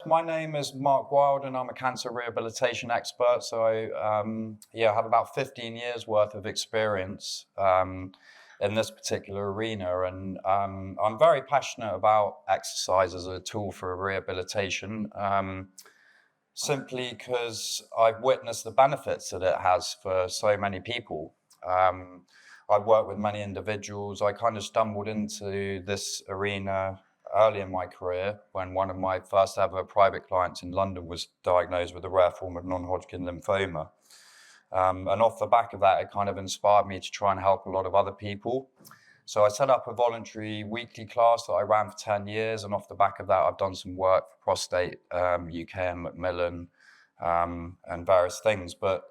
my name is Mark Wild and I'm a cancer rehabilitation expert. So I have about 15 years worth of experience in this particular arena. And I'm very passionate about exercise as a tool for rehabilitation, simply because I've witnessed the benefits that it has for so many people. I've worked with many individuals. I kind of stumbled into this arena early in my career when one of my first ever private clients in London was diagnosed with a rare form of non-Hodgkin lymphoma. And off the back of that, it kind of inspired me to try and help a lot of other people. So I set up a voluntary weekly class that I ran for 10 years. And off the back of that, I've done some work for Prostate UK and Macmillan and various things. But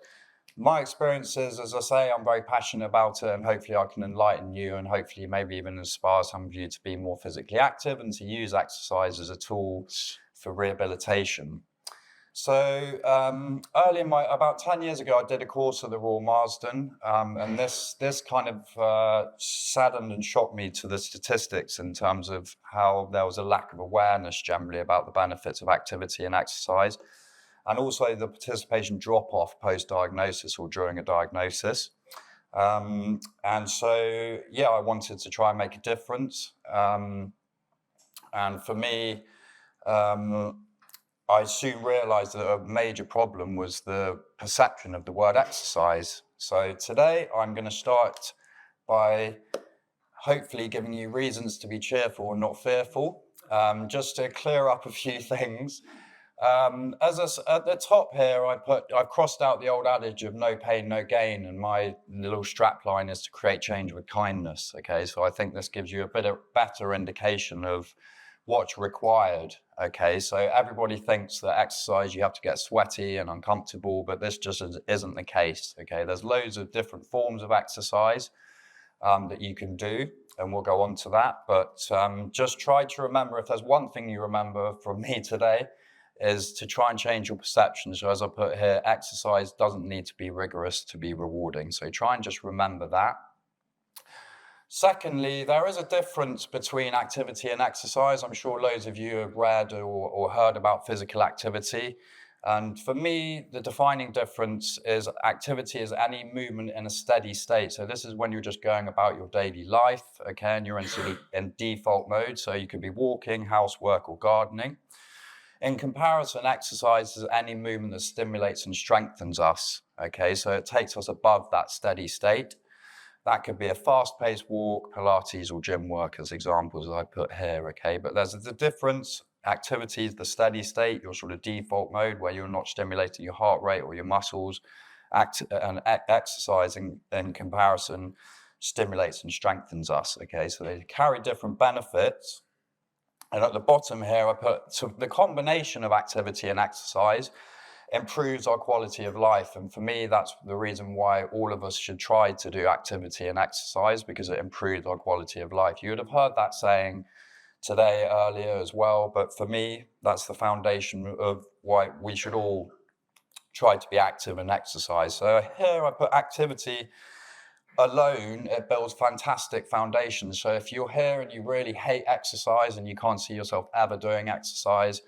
my experiences, as I say, I'm very passionate about it, and hopefully I can enlighten you and hopefully maybe even inspire some of you to be more physically active and to use exercise as a tool for rehabilitation. So about 10 years ago, I did a course at the Royal Marsden, and this kind of saddened and shocked me to the statistics in terms of how there was a lack of awareness generally about the benefits of activity and exercise, and also the participation drop-off post-diagnosis or during a diagnosis. And so, I wanted to try and make a difference. And for me, I soon realized that a major problem was the perception of the word exercise. So today I'm going to start by hopefully giving you reasons to be cheerful and not fearful, just to clear up a few things. At the top here, I've crossed out the old adage of no pain, no gain, and my little strap line is to create change with kindness. Okay, so I think this gives you a better indication of what's required. Okay, so everybody thinks that exercise, you have to get sweaty and uncomfortable, but this just isn't the case. Okay, there's loads of different forms of exercise that you can do, and we'll go on to that. But just try to remember, if there's one thing you remember from me today, is to try and change your perception. So as I put here, exercise doesn't need to be rigorous to be rewarding. So try and just remember that. Secondly, there is a difference between activity and exercise. I'm sure loads of you have read or heard about physical activity. And for me, the defining difference is activity is any movement in a steady state. So this is when you're just going about your daily life, okay, and you're in default mode. So you could be walking, housework, or gardening. In comparison, exercise is any movement that stimulates and strengthens us, okay? So it takes us above that steady state. That could be a fast-paced walk, Pilates, or gym work as examples that I put here, okay? But there's the difference. Activity is the steady state, your sort of default mode where you're not stimulating your heart rate or your muscles. And exercise in comparison stimulates and strengthens us, okay? So they carry different benefits. And at the bottom here, I put the combination of activity and exercise improves our quality of life. And for me, that's the reason why all of us should try to do activity and exercise, because it improves our quality of life. You would have heard that saying today earlier as well. But for me, that's the foundation of why we should all try to be active and exercise. So here I put activity alone, it builds fantastic foundations. So if you're here and you really hate exercise and you can't see yourself ever doing exercise,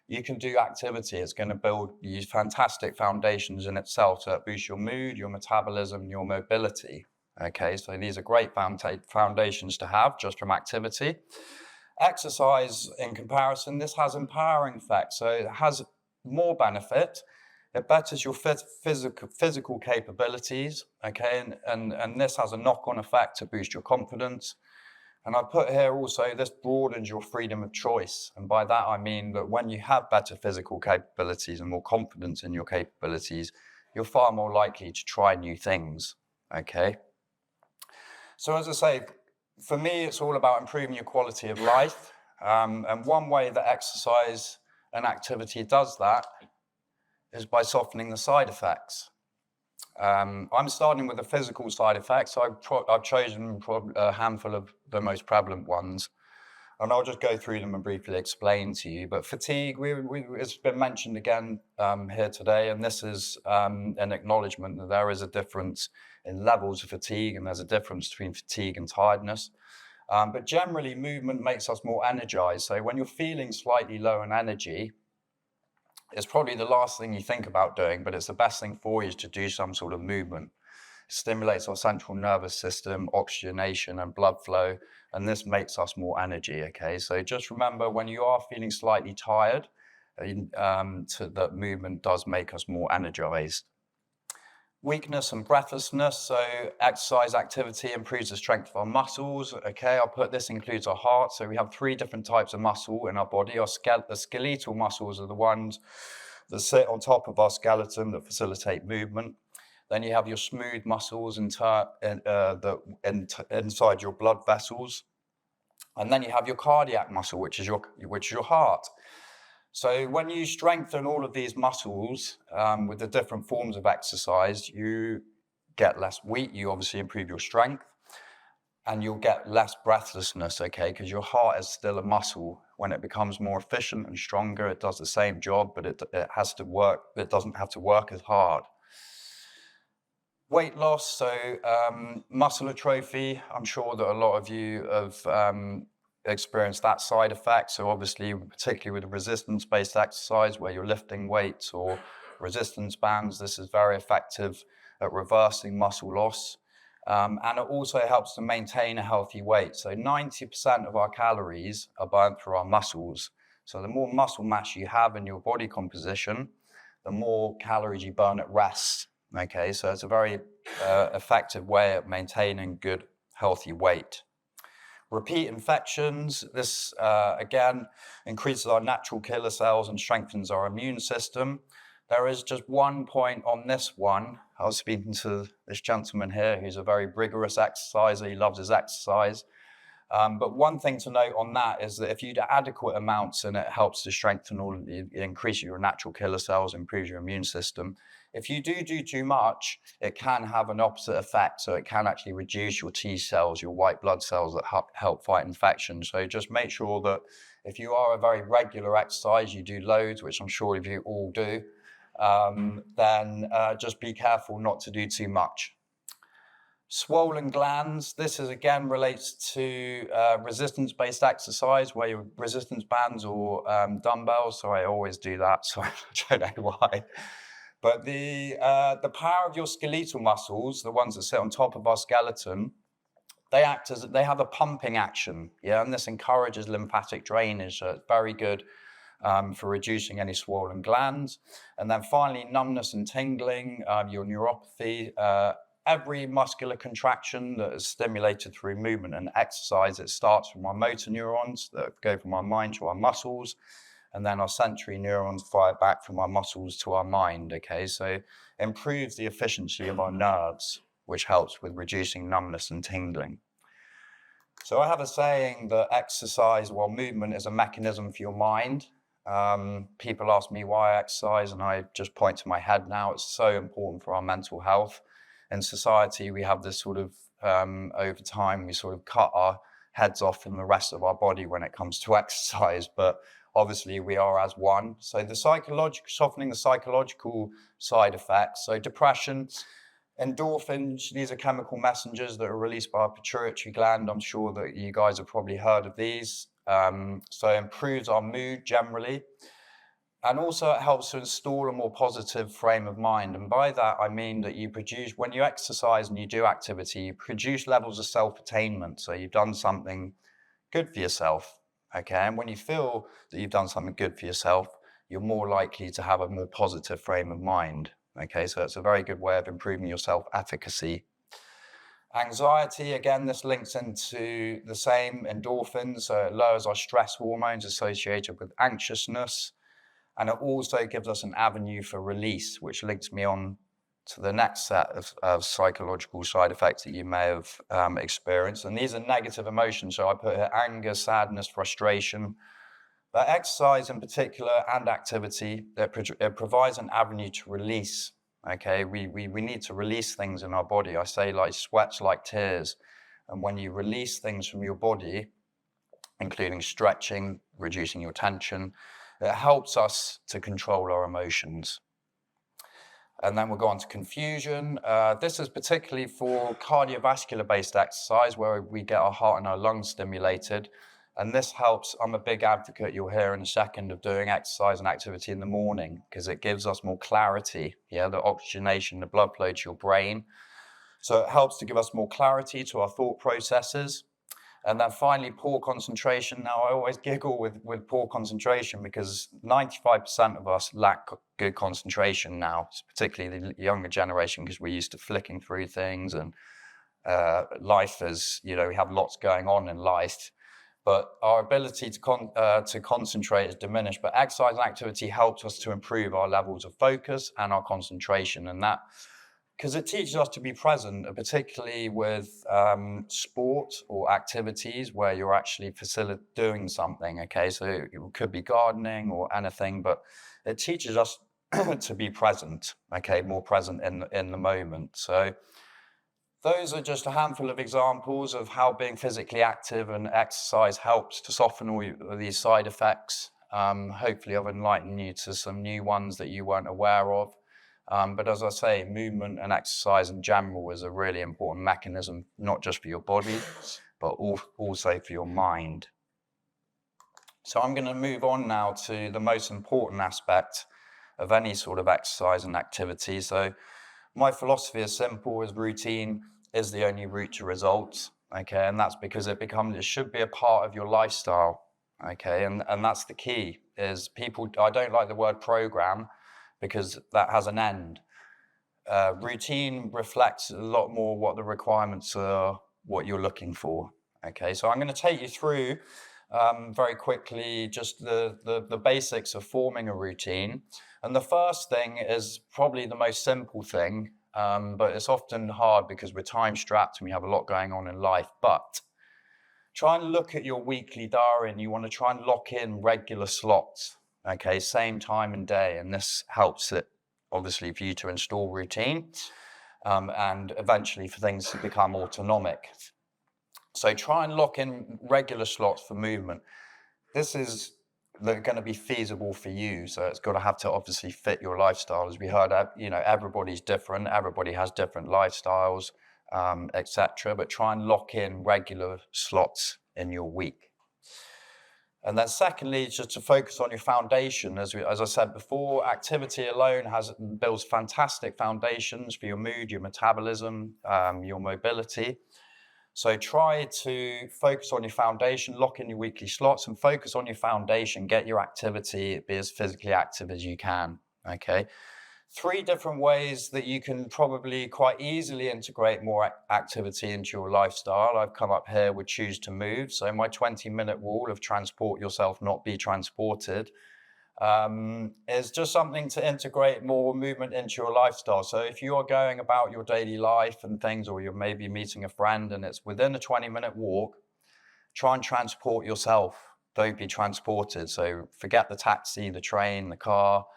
you can do activity. It's going to build these fantastic foundations in itself. So it boosts your mood, your metabolism, your mobility. Okay, so these are great foundations to have just from activity. Exercise, in comparison, this has empowering effects. So it has more benefit. It betters your physical capabilities, okay, and this has a knock-on effect to boost your confidence. And I put here also, this broadens your freedom of choice. And by that, I mean that when you have better physical capabilities and more confidence in your capabilities, you're far more likely to try new things, okay? So as I say, for me, it's all about improving your quality of life. And one way that exercise and activity does that is by softening the side effects. I'm starting with the physical side effects. So I've chosen a handful of the most prevalent ones, and I'll just go through them and briefly explain to you. But fatigue, it's been mentioned again here today, and this is an acknowledgement that there is a difference in levels of fatigue, and there's a difference between fatigue and tiredness. But generally, movement makes us more energized. So when you're feeling slightly low in energy, It's probably the last thing you think about doing, but it's the best thing for you is to do some sort of movement. It stimulates our central nervous system, oxygenation and blood flow, and this makes us more energy, okay? So just remember, when you are feeling slightly tired, that movement does make us more energized. Weakness and breathlessness, so exercise activity improves the strength of our muscles. Okay, this includes our heart. So we have 3 different types of muscle in our body. The skeletal muscles are the ones that sit on top of our skeleton that facilitate movement. Then you have your smooth muscles inside your blood vessels. And then you have your cardiac muscle, which is your heart. So when you strengthen all of these muscles with the different forms of exercise, you get less weak, you obviously improve your strength, and you'll get less breathlessness, okay? Because your heart is still a muscle. When it becomes more efficient and stronger, it does the same job, but it has to work, it doesn't have to work as hard. Weight loss, so muscle atrophy, I'm sure that a lot of you have experience that side effect. So obviously, particularly with resistance-based exercise where you're lifting weights or resistance bands, this is very effective at reversing muscle loss. And it also helps to maintain a healthy weight. So 90% of our calories are burned through our muscles. So the more muscle mass you have in your body composition, the more calories you burn at rest. Okay, so it's a very effective way of maintaining good, healthy weight. Repeat infections, this again increases our natural killer cells and strengthens our immune system. There is just one point on this one. I was speaking to this gentleman here who's a very rigorous exerciser. He loves his exercise. But one thing to note on that is that if you do adequate amounts, and it helps to strengthen increase your natural killer cells, improves your immune system. If you do too much, it can have an opposite effect. So it can actually reduce your T cells, your white blood cells that help fight infection. So just make sure that if you are a very regular exercise, you do loads, which I'm sure if you all do, then just be careful not to do too much. Swollen glands, this is again relates to resistance-based exercise where your resistance bands or dumbbells. So I always do that, so I don't know why. But the power of your skeletal muscles, the ones that sit on top of our skeleton, they have a pumping action, yeah, and this encourages lymphatic drainage. So it's very good for reducing any swollen glands. And then finally, numbness and tingling, your neuropathy. Every muscular contraction that is stimulated through movement and exercise, it starts from our motor neurons that go from our mind to our muscles. And then our sensory neurons fire back from our muscles to our mind, okay? So improves the efficiency of our nerves, which helps with reducing numbness and tingling. So I have a saying that exercise, well, movement is a mechanism for your mind. People ask me why I exercise, and I just point to my head now. It's so important for our mental health. In society, we have this sort of, over time, we sort of cut our heads off from the rest of our body when it comes to exercise, but obviously we are as one. So softening the psychological side effects. So depression, endorphins, these are chemical messengers that are released by our pituitary gland. I'm sure that you guys have probably heard of these. So it improves our mood generally. And also it helps to install a more positive frame of mind. And by that, I mean that when you exercise and you do activity, you produce levels of self-attainment. So you've done something good for yourself. Okay, and when you feel that you've done something good for yourself, you're more likely to have a more positive frame of mind. Okay, so it's a very good way of improving your self-efficacy. Anxiety, again, this links into the same endorphins, so it lowers our stress hormones associated with anxiousness, and it also gives us an avenue for release, which links me on to the next set of psychological side effects that you may have experienced. And these are negative emotions. So I put here anger, sadness, frustration. But exercise in particular and activity, it provides an avenue to release. Okay, we need to release things in our body. I say like sweats like tears. And when you release things from your body, including stretching, reducing your tension, it helps us to control our emotions. And then we'll go on to confusion. This is particularly for cardiovascular-based exercise where we get our heart and our lungs stimulated. And this helps. I'm a big advocate, you'll hear in a second, of doing exercise and activity in the morning because it gives us more clarity, the oxygenation, the blood flow to your brain. So it helps to give us more clarity to our thought processes. And then finally, poor concentration. Now, I always giggle with poor concentration because 95% of us lack good concentration now, particularly the younger generation, because we're used to flicking through things, and life is, we have lots going on in life. But our ability to concentrate is diminished. But exercise and activity helps us to improve our levels of focus and our concentration. And that, because it teaches us to be present, particularly with sport or activities where you're actually doing something, okay? So it could be gardening or anything, but it teaches us to be present, okay? More present in the moment. So those are just a handful of examples of how being physically active and exercise helps to soften all these side effects. Hopefully I've enlightened you to some new ones that you weren't aware of. But as I say, movement and exercise in general is a really important mechanism, not just for your body, but also for your mind. So I'm going to move on now to the most important aspect of any sort of exercise and activity. So my philosophy is simple, is routine is the only route to results, okay? And that's because it should be a part of your lifestyle, okay? And that's the key, is I don't like the word program because that has an end. Routine reflects a lot more what the requirements are, what you're looking for, okay? So I'm going to take you through very quickly just the basics of forming a routine. And the first thing is probably the most simple thing, but it's often hard because we're time strapped and we have a lot going on in life. But try and look at your weekly diary, and you want to try and lock in regular slots, okay, same time and day. And this helps it, obviously, for you to install routine and eventually for things to become autonomic. So try and lock in regular slots for movement. This is going to be feasible for you, so it's got to have to obviously fit your lifestyle. As we heard, everybody's different, everybody has different lifestyles, etc. But try and lock in regular slots in your week. And then secondly, just to focus on your foundation. As I said before, activity alone builds fantastic foundations for your mood, your metabolism, your mobility. So try to focus on your foundation, lock in your weekly slots and focus on your foundation. Get your activity, be as physically active as you can, okay? 3 different ways that you can probably quite easily integrate more activity into your lifestyle. I've come up here with choose to move. So my 20-minute rule of transport yourself, not be transported, is just something to integrate more movement into your lifestyle. So if you are going about your daily life and things, or you're maybe meeting a friend and it's within a 20-minute walk, try and transport yourself. Don't be transported. So forget the taxi, the train, the car.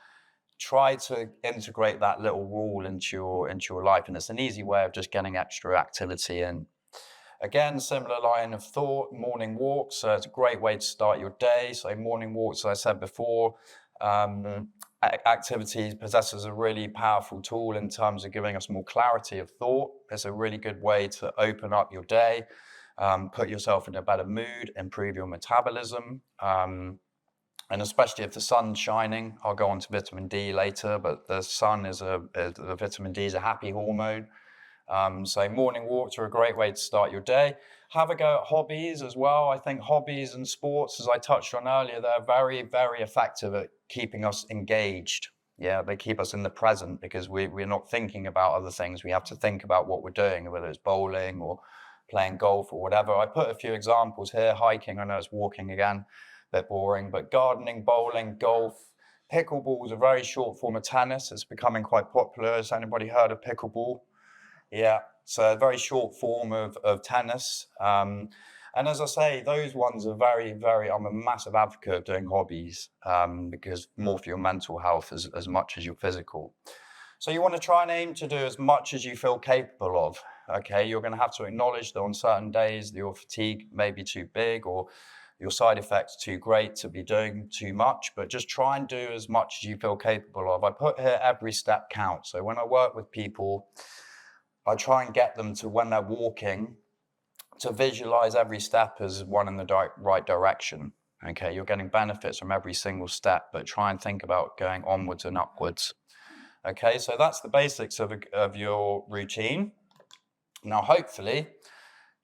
Try to integrate that little rule into your life. And it's an easy way of just getting extra activity in. Again, similar line of thought, morning walks. So it's a great way to start your day. So morning walks, as I said before, activity possesses a really powerful tool in terms of giving us more clarity of thought. It's a really good way to open up your day, put yourself in a better mood, improve your metabolism. And especially if the sun's shining. I'll go on to vitamin D later, but the sun the vitamin D is a happy hormone. So morning walks are a great way to start your day. Have a go at hobbies as well. I think hobbies and sports, as I touched on earlier, they're very, very effective at keeping us engaged. Yeah, they keep us in the present because we're not thinking about other things. We have to think about what we're doing, whether it's bowling or playing golf or whatever. I put a few examples here. Hiking, I know it's walking again, a bit boring, but gardening, bowling, golf. Pickleball is a very short form of tennis. It's becoming quite popular. Has anybody heard of pickleball? Yeah, so a very short form of tennis. And as I say, those ones are very, very, I'm a massive advocate of doing hobbies because more for your mental health as much as your physical. So you want to try and aim to do as much as you feel capable of, okay? You're going to have to acknowledge that on certain days your fatigue may be too big or your side effects too great to be doing too much, but just try and do as much as you feel capable of. I put here every step counts. So when I work with people, I try and get them to, when they're walking, to visualize every step as one in the right direction. Okay, you're getting benefits from every single step, but try and think about going onwards and upwards. Okay, so that's the basics of your routine. Now, hopefully,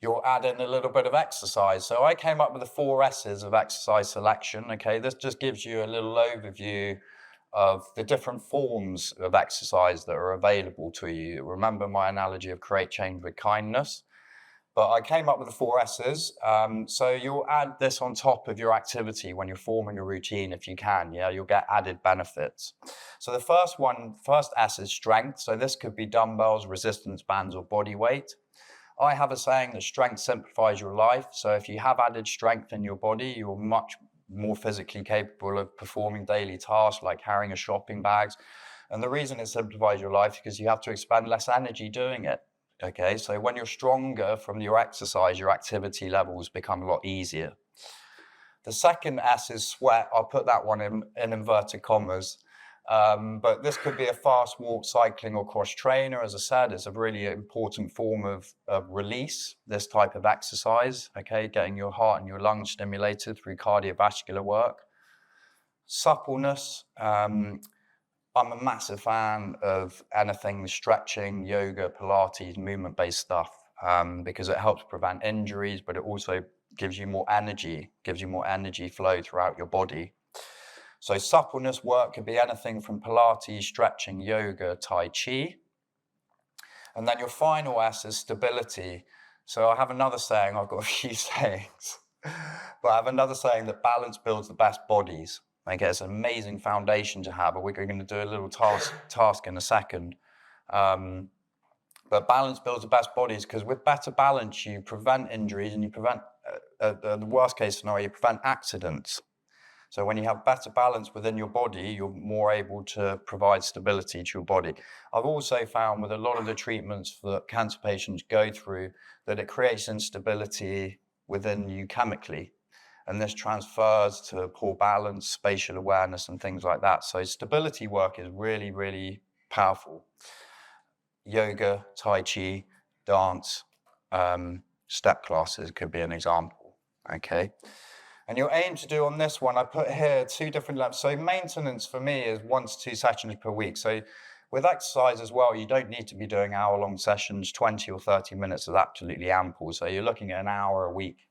you'll add in a little bit of exercise. So I came up with the 4 S's of exercise selection. Okay, this just gives you a little overview of the different forms of exercise that are available to you. Remember my analogy of create change with kindness. But I came up with the 4 S's. So you'll add this on top of your activity when you're forming a routine if you can. Yeah, you'll get added benefits. So the first S is strength. So this could be dumbbells, resistance bands, or body weight. I have a saying that strength simplifies your life. So if you have added strength in your body, you're much more physically capable of performing daily tasks like carrying a shopping bags. And the reason it simplifies your life is because you have to expend less energy doing it. Okay, so when you're stronger from your exercise, your activity levels become a lot easier. The second S is sweat. I'll put that one in inverted commas. But this could be a fast walk, cycling, or cross trainer. As I said, it's a really important form of release, this type of exercise, okay, getting your heart and your lungs stimulated through cardiovascular work. Suppleness. I'm a massive fan of anything stretching, yoga, Pilates, movement-based stuff, because it helps prevent injuries, but it also gives you more energy flow throughout your body. So suppleness work could be anything from Pilates, stretching, yoga, Tai Chi. And then your final S is stability. So I have another saying, I've got a few sayings, but I have another saying that balance builds the best bodies. Okay, it's an amazing foundation to have, but we're going to do a little task in a second. But balance builds the best bodies because with better balance, you prevent injuries and you prevent, the worst case scenario, you prevent accidents. So when you have better balance within your body, you're more able to provide stability to your body. I've also found with a lot of the treatments that cancer patients go through that it creates instability within you chemically. And this transfers to poor balance, spatial awareness, and things like that. So stability work is really, really powerful. Yoga, Tai Chi, dance, step classes could be an example, okay? And your aim to do on this one, I put here 2 different levels. So maintenance for me is 1 to 2 sessions per week. So with exercise as well, you don't need to be doing hour-long sessions. 20 or 30 minutes is absolutely ample. So you're looking at an hour a week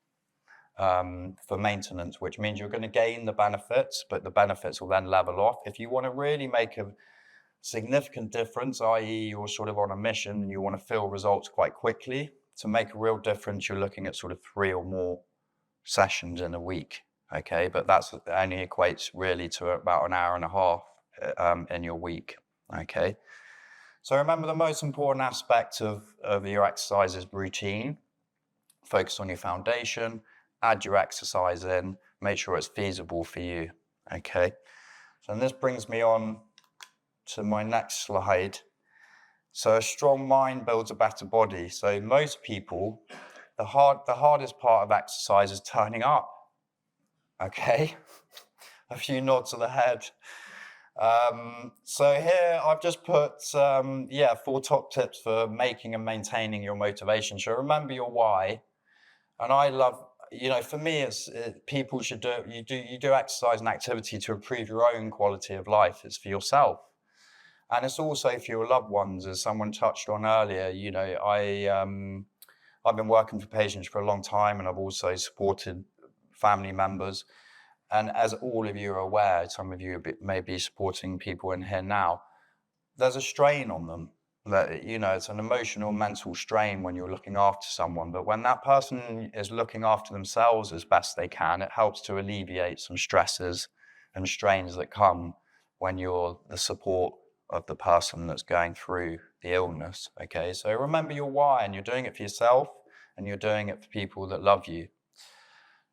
for maintenance, which means you're going to gain the benefits, but the benefits will then level off. If you want to really make a significant difference, i.e. you're sort of on a mission and you want to feel results quite quickly, to make a real difference, you're looking at sort of 3 or more sessions in a week, okay? But that's only equates really to about an hour and a half in your week, okay? So remember the most important aspect of your exercise is routine. Focus on your foundation, add your exercise in, make sure it's feasible for you, okay? So this brings me on to my next slide. So a strong mind builds a better body. So most people, the hardest part of exercise is turning up, okay? A few nods of the head. So here I've just put, 4 top tips for making and maintaining your motivation. So remember your why. And I love, for me, people should you do exercise and activity to improve your own quality of life. It's for yourself. And it's also for your loved ones, as someone touched on earlier. I've been working for patients for a long time, and I've also supported family members. And as all of you are aware, some of you may be supporting people in here now, there's a strain on them. That, it's an emotional, mental strain when you're looking after someone. But when that person is looking after themselves as best they can, it helps to alleviate some stresses and strains that come when you're the support of the person that's going through the illness, okay? So remember your why, and you're doing it for yourself, and you're doing it for people that love you.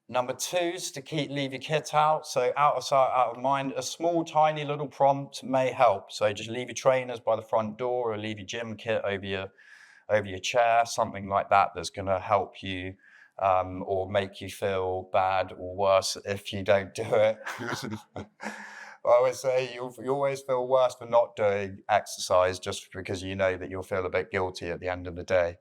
Number 2 is to leave your kit out. So out of sight, out of mind. A small, tiny little prompt may help. So just leave your trainers by the front door, or leave your gym kit over your chair, something like that that's going to help you or make you feel bad or worse if you don't do it. I always say you always feel worse for not doing exercise just because you know that you'll feel a bit guilty at the end of the day.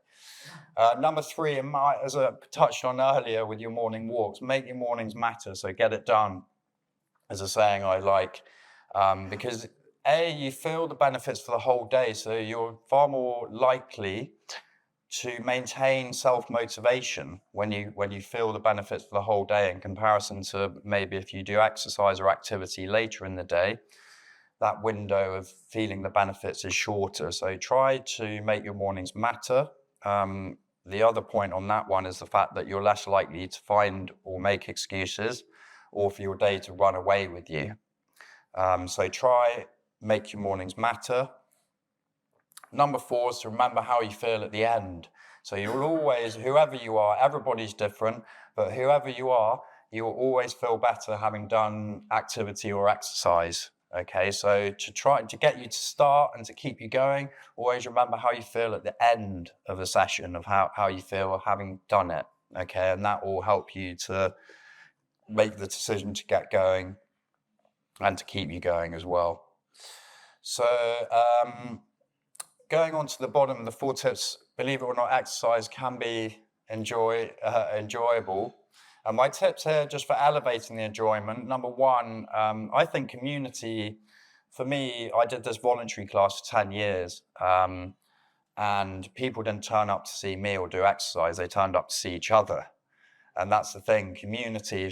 Number three, as I touched on earlier with your morning walks, make your mornings matter. So get it done, as a saying I like, because you feel the benefits for the whole day. So you're far more likely to maintain self-motivation when you feel the benefits for the whole day in comparison to maybe if you do exercise or activity later in the day, that window of feeling the benefits is shorter. So try to make your mornings matter. The other point on that one is the fact that you're less likely to find or make excuses or for your day to run away with you. So try make your mornings matter. Number four is to remember how you feel at the end. So you'll always, whoever you are, everybody's different, but whoever you are, you will always feel better having done activity or exercise. Okay, so to try to get you to start and to keep you going, always remember how you feel at the end of a session, of how you feel having done it. Okay, and that will help you to make the decision to get going and to keep you going as well. So going on to the bottom, the 4 tips, believe it or not, exercise can be enjoyable. And my tips here, just for elevating the enjoyment, number one, I think community, for me, I did this voluntary class for 10 years, and people didn't turn up to see me or do exercise, they turned up to see each other. And that's the thing, community,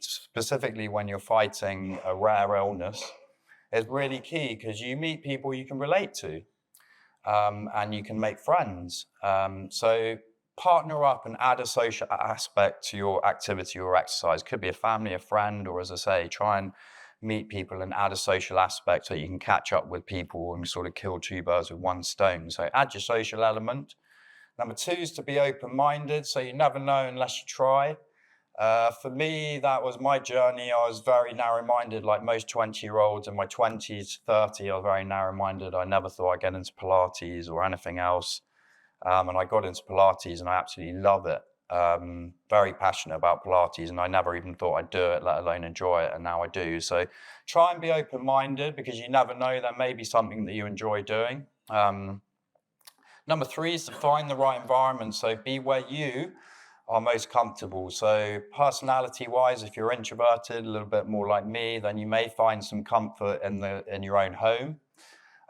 specifically when you're fighting a rare illness, is really key because you meet people you can relate to. And you can make friends. So partner up and add a social aspect to your activity or exercise. Could be a family, a friend, or as I say, try and meet people and add a social aspect so you can catch up with people and sort of kill 2 birds with 1 stone. So add your social element. Number 2 is to be open-minded. So you never know unless you try. For me, that was my journey. I was very narrow-minded, like most 20-year-olds. In my 20s, 30, I was very narrow-minded. I never thought I'd get into Pilates or anything else. And I got into Pilates and I absolutely love it. Very passionate about Pilates, and I never even thought I'd do it, let alone enjoy it, and now I do. So try and be open-minded because you never know, there may be something that you enjoy doing. Number 3 is to find the right environment. So be where you are most comfortable. So personality-wise, if you're introverted, a little bit more like me, then you may find some comfort in your own home,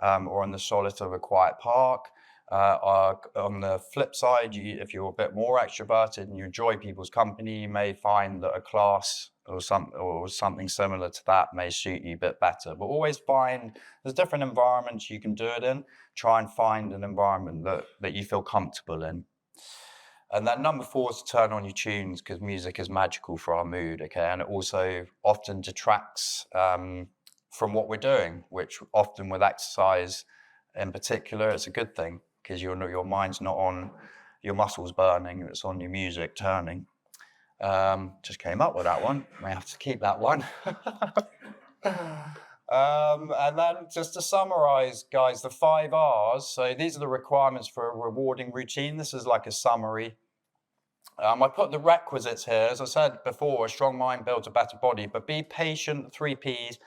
or in the solace of a quiet park. On the flip side, if you're a bit more extroverted and you enjoy people's company, you may find that a class or something similar to that may suit you a bit better. But always find, there's different environments you can do it in. Try and find an environment that you feel comfortable in. And then number 4 is to turn on your tunes, because music is magical for our mood, okay? And it also often detracts from what we're doing, which often with exercise in particular, it's a good thing, because your mind's not on your muscles burning, it's on your music turning. Just came up with that one. May have to keep that one. And then just to summarize, guys, the 5 R's. So these are the requirements for a rewarding routine. This is like a summary. I put the requisites here. As I said before, a strong mind builds a better body, but be patient, 3 Ps,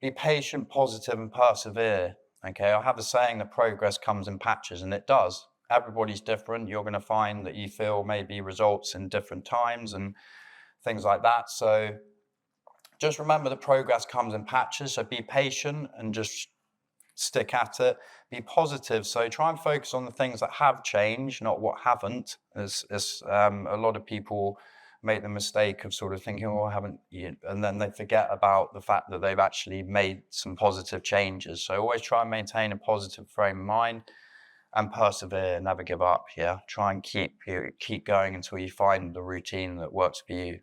be patient, positive, and persevere. Okay, I have a saying that progress comes in patches, and it does. Everybody's different. You're going to find that you feel maybe results in different times and things like that. So just remember that progress comes in patches. So be patient and just stick at it. Be positive. So try and focus on the things that have changed, not what haven't. As a lot of people make the mistake of sort of thinking, oh, I haven't, and then they forget about the fact that they've actually made some positive changes. So always try and maintain a positive frame of mind and persevere, never give up. Yeah, try and keep going until you find the routine that works for you.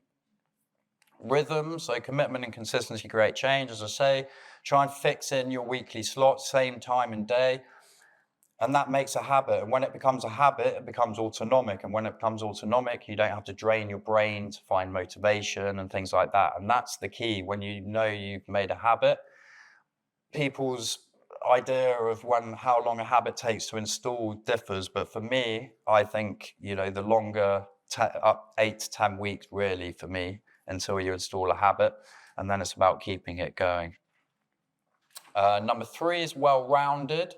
Rhythm, so commitment and consistency create change. As I say, try and fix in your weekly slot, same time and day. And that makes a habit. And when it becomes a habit, it becomes autonomic. And when it becomes autonomic, you don't have to drain your brain to find motivation and things like that. And that's the key. When you know you've made a habit, people's idea of how long a habit takes to install differs. But for me, I think, the longer, up 8 to 10 weeks really for me until you install a habit. And then it's about keeping it going. Number 3 is well-rounded.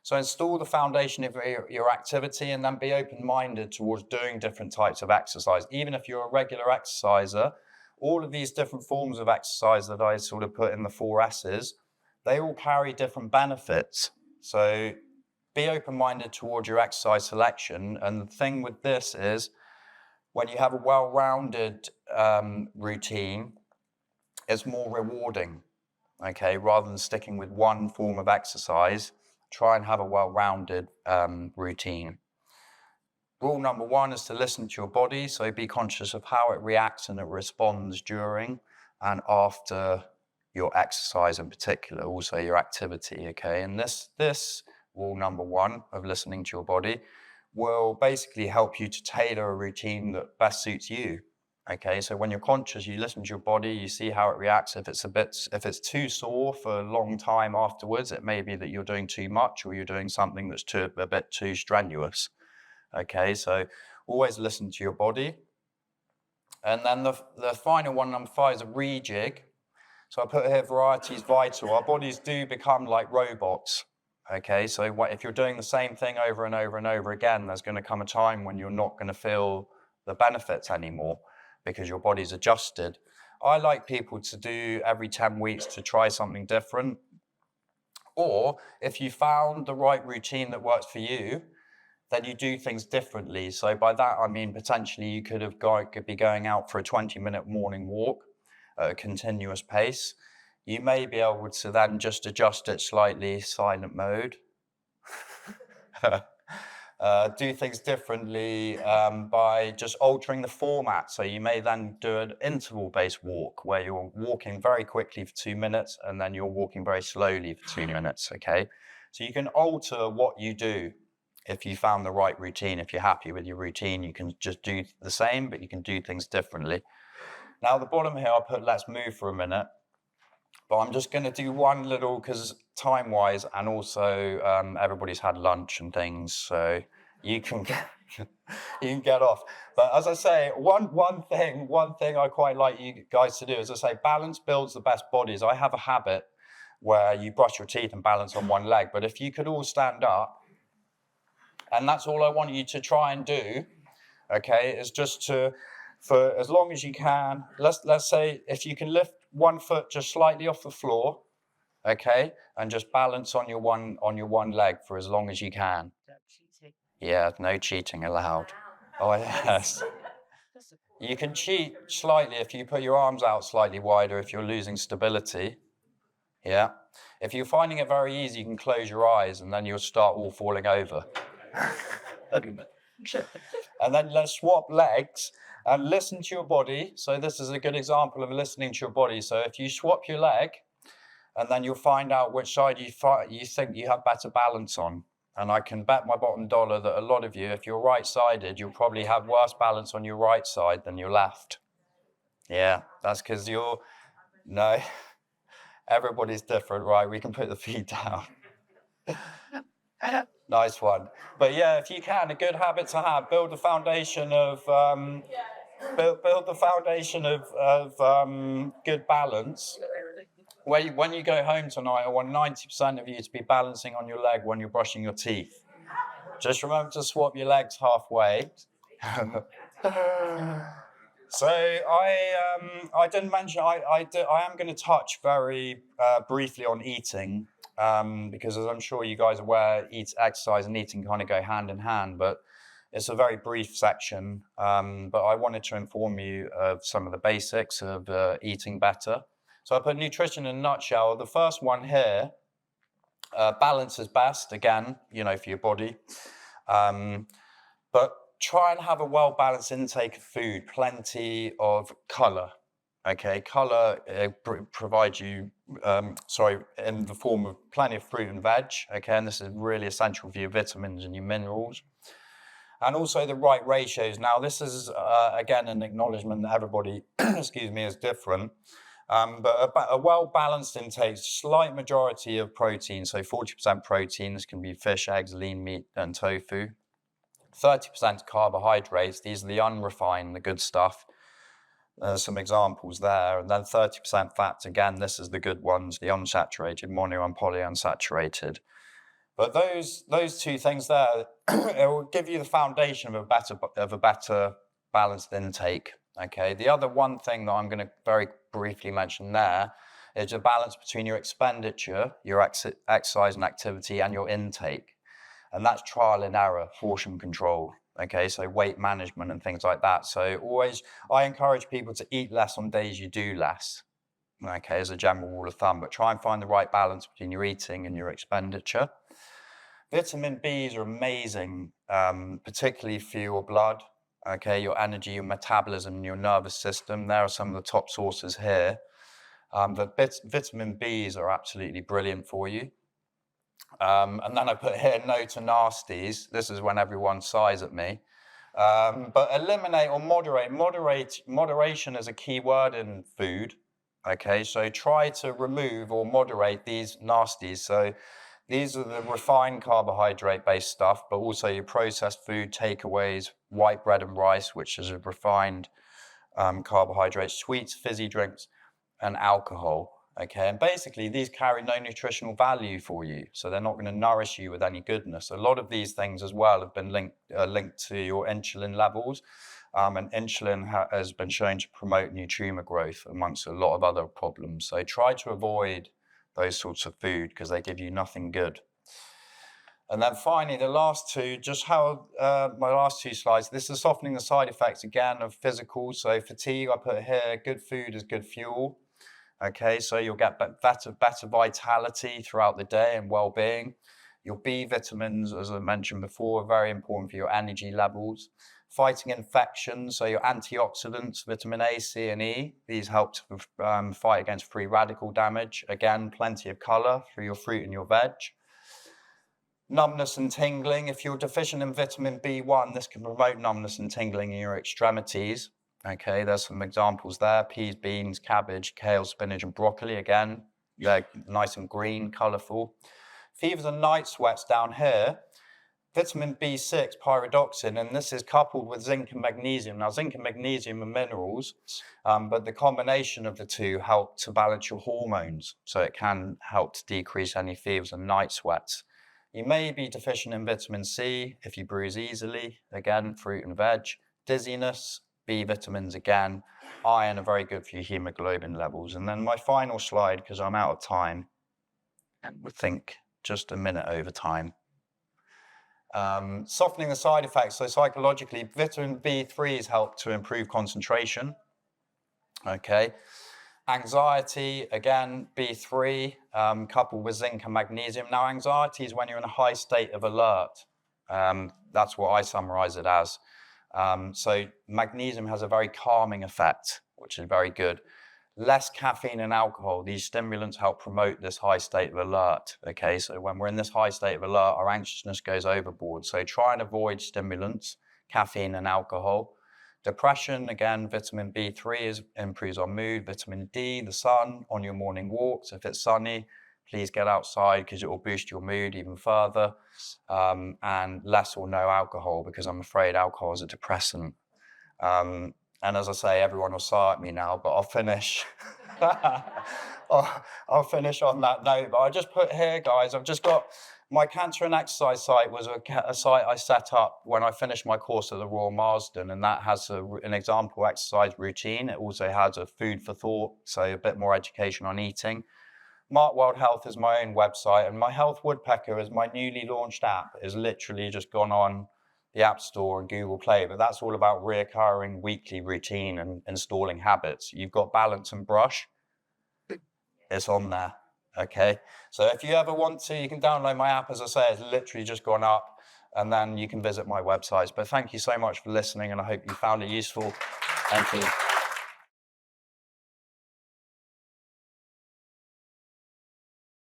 So install the foundation of your activity and then be open-minded towards doing different types of exercise. Even if you're a regular exerciser, all of these different forms of exercise that I sort of put in the 4 S's, they all carry different benefits. So be open-minded towards your exercise selection. And the thing with this is, when you have a well-rounded routine, it's more rewarding, okay? Rather than sticking with one form of exercise, try and have a well-rounded routine. Rule number 1 is to listen to your body, so be conscious of how it reacts and it responds during and after your exercise in particular, also your activity, okay? And this rule number 1 of listening to your body will basically help you to tailor a routine that best suits you. Okay, so when you're conscious, you listen to your body, you see how it reacts. If it's too sore for a long time afterwards, it may be that you're doing too much or you're doing something that's a bit too strenuous. Okay, so always listen to your body. And then the final one, number 5, is a rejig. So I put here, variety is vital. Our bodies do become like robots. Okay, so if you're doing the same thing over and over and over again, there's going to come a time when you're not going to feel the benefits anymore, because your body's adjusted. I like people to do every 10 weeks to try something different. Or if you found the right routine that works for you, then you do things differently. So by that, I mean, potentially you could be going out for a 20-minute morning walk at a continuous pace. You may be able to then just adjust it slightly, silent mode. Do things differently by just altering the format. So you may then do an interval-based walk where you're walking very quickly for 2 minutes and then you're walking very slowly for 2 minutes, okay? So you can alter what you do if you found the right routine. If you're happy with your routine, you can just do the same, but you can do things differently. Now, at the bottom here, I'll put let's move for a minute. But I'm just going to do one little, because time-wise, and also everybody's had lunch and things, so you can get off. But as I say, one thing I quite like you guys to do, as I say, balance builds the best bodies. I have a habit where you brush your teeth and balance on one leg, but if you could all stand up, and that's all I want you to try and do, okay, is just for as long as you can. Let's say if you can lift one foot just slightly off the floor, okay, and just balance on your one leg for as long as you can. No cheating. Yeah, no cheating allowed. Wow. Oh yes. You can cheat slightly if you put your arms out slightly wider if you're losing stability. Yeah. If you're finding it very easy, you can close your eyes and then you'll start all falling over. And then let's swap legs and listen to your body. So this is a good example of listening to your body. So if you swap your leg, and then you'll find out which side you think you have better balance on. And I can bet my bottom dollar that a lot of you, if you're right-sided, you'll probably have worse balance on your right side than your left. Yeah, that's because no, everybody's different, right? We can put the feet down. Nice one. But yeah, if you can, a good habit to have, build the foundation of good balance. When you go home tonight, I want 90% of you to be balancing on your leg when you're brushing your teeth. Just remember to swap your legs halfway. So I didn't mention, I am going to touch very briefly on eating, because as I'm sure you guys are aware, exercise and eating kind of go hand in hand, but it's a very brief section. But I wanted to inform you of some of the basics of eating better. So I put nutrition in a nutshell. The first one here, balance is best, again, for your body. But try and have a well-balanced intake of food, plenty of colour. Okay, colour provides you, in the form of plenty of fruit and veg. Okay, and this is really essential for your vitamins and your minerals. And also the right ratios. Now, this is, again, an acknowledgement that everybody, is different. But a well-balanced intake, slight majority of protein, so 40% protein. This can be fish, eggs, lean meat, and tofu. 30% carbohydrates. These are the unrefined, the good stuff. Some examples there. And then 30% fats. Again, this is the good ones, the unsaturated, mono and polyunsaturated. But those two things there, it will give you the foundation of a better balanced intake. Okay. The other one thing that I'm going to very briefly mention there is a balance between your expenditure, your exercise and activity, and your intake. And that's trial and error, portion control. Okay, so weight management and things like that. So I encourage people to eat less on days you do less. Okay, as a general rule of thumb, but try and find the right balance between your eating and your expenditure. Vitamin Bs are amazing, particularly for your blood, okay, your energy, your metabolism, and your nervous system. There are some of the top sources here. But vitamin Bs are absolutely brilliant for you. And then I put here no to nasties. This is when everyone sighs at me. But eliminate or moderate. Moderation is a key word in food. Okay, so try to remove or moderate these nasties. So these are the refined carbohydrate-based stuff, but also your processed food, takeaways, white bread and rice, which is a refined carbohydrate, sweets, fizzy drinks, and alcohol. Okay, and basically these carry no nutritional value for you, so they're not going to nourish you with any goodness. A lot of these things as well have been linked to your insulin levels, and insulin has been shown to promote new tumor growth amongst a lot of other problems. So try to avoid those sorts of food because they give you nothing good. And then finally, the last two, just how my last two slides, this is softening the side effects again of physical. So fatigue, I put here, good food is good fuel. Okay, so you'll get better vitality throughout the day and well-being. Your B vitamins, as I mentioned before, are very important for your energy levels. Fighting infections, so your antioxidants, vitamin A, C, and E, these help to fight against free radical damage. Again, plenty of color through your fruit and your veg. Numbness and tingling, if you're deficient in vitamin B1, this can promote numbness and tingling in your extremities. Okay, there's some examples there, peas, beans, cabbage, kale, spinach, and broccoli. Again, they're nice and green, colorful. Fevers and night sweats down here, vitamin B6, pyridoxine, and this is coupled with zinc and magnesium. Now, zinc and magnesium are minerals, but the combination of the two help to balance your hormones, so it can help to decrease any fevers and night sweats. You may be deficient in vitamin C if you bruise easily. Again, fruit and veg. Dizziness, B vitamins again. Iron are very good for your hemoglobin levels. And then my final slide, because I'm out of time, and we think just a minute over time. Softening the side effects. So psychologically, vitamin B3s help to improve concentration. Okay. Anxiety, again, B3, coupled with zinc and magnesium. Now, anxiety is when you're in a high state of alert. That's what I summarize it as. So magnesium has a very calming effect, which is very good. Less caffeine and alcohol. These stimulants help promote this high state of alert. Okay, so when we're in this high state of alert, our anxiousness goes overboard. So try and avoid stimulants, caffeine and alcohol. Depression, again, vitamin B3 improves our mood. Vitamin D, the sun, on your morning walks. If it's sunny, please get outside because it will boost your mood even further. And less or no alcohol, because I'm afraid alcohol is a depressant. And as I say, everyone will sigh at me now, but I'll finish. I'll finish on that note. But I just put here, guys, I've just got my cancer and exercise site was a site I set up when I finished my course at the Royal Marsden, and that has an example exercise routine. It also has a food for thought, so a bit more education on eating. Mark World Health is my own website, and My Health Woodpecker is my newly launched app. It's literally just gone on the App Store and Google Play, but that's all about reoccurring weekly routine and installing habits. You've got Balance and Brush. It's on there, okay? So if you ever want to, you can download my app. As I say, it's literally just gone up, and then you can visit my websites. But thank you so much for listening, and I hope you found it useful. Thank you.